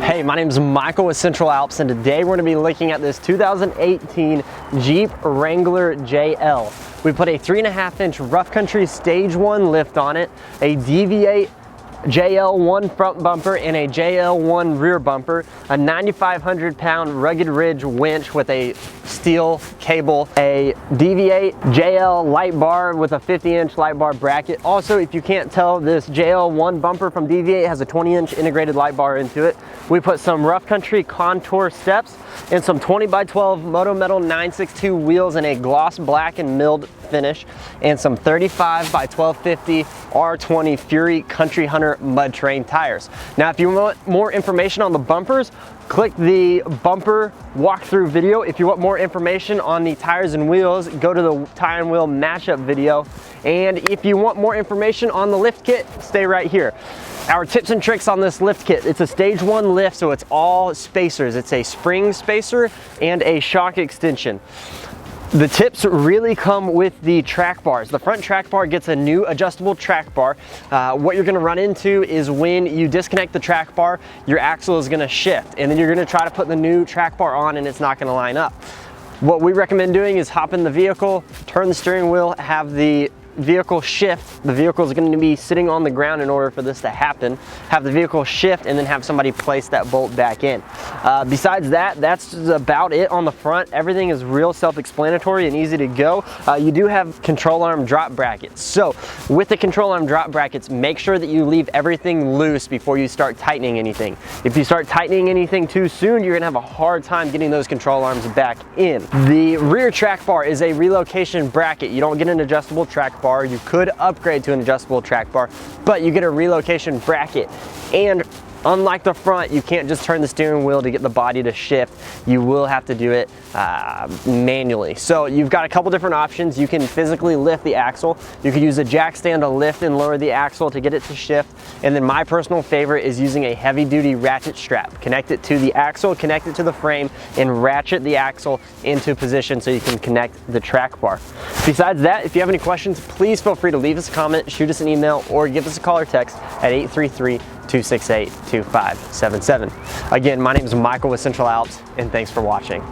Hey, my name is Michael with Central Alps, and today we're going to be looking at this 2018 Jeep Wrangler JL. We put a 3.5-inch rough country stage 1 lift on it, a DV8 JL1 front bumper and a JL1 rear bumper, a 9,500 pound rugged ridge winch with a steel cable, a DV8 JL Light Bar with a 50-inch light bar bracket. Also, if you can't tell, this JL1 bumper from DV8 has a 20-inch integrated light bar into it. We put some rough country contour steps and some 20x12 Moto metal 962 wheels in a gloss black and milled finish, and some 35x1250 R20 Fury Country Hunter mud terrain tires. Now, if you want more information on the bumpers, click the bumper walkthrough video. If you want more information on the tires and wheels, go to the tire and wheel matchup video. And if you want more information on the lift kit, stay right here. Our tips and tricks on this lift kit: it's a stage 1 lift, so it's all spacers. It's a spring spacer and a shock extension. The tips really come with the track bars. The front track bar gets a new adjustable track bar. What you're gonna run into is when you disconnect the track bar, your axle is gonna shift, and then you're gonna try to put the new track bar on and it's not gonna line up. What we recommend doing is hop in the vehicle, turn the steering wheel, have the vehicle shift. The vehicle is going to be sitting on the ground in order for this to happen. Have the vehicle shift and then have somebody place that bolt back in. Besides that, that's about it on the front. Everything is real self-explanatory and easy to go. You do have control arm drop brackets. So with the control arm drop brackets, make sure that you leave everything loose before you start tightening anything. If you start tightening anything too soon, you're gonna have a hard time getting those control arms back in. The rear track bar is a relocation bracket. You don't get an adjustable track bar. You could upgrade to an adjustable track bar, but you get a relocation bracket. And unlike the front, you can't just turn the steering wheel to get the body to shift. You will have to do it manually. So you've got a couple different options. You can physically lift the axle. You could use a jack stand to lift and lower the axle to get it to shift. And then my personal favorite is using a heavy duty ratchet strap. Connect it to the axle, connect it to the frame, and ratchet the axle into position so you can connect the track bar. Besides that, if you have any questions, please feel free to leave us a comment, shoot us an email, or give us a call or text at 833-268-2577. Again, my name is Michael with Central Alps, and thanks for watching.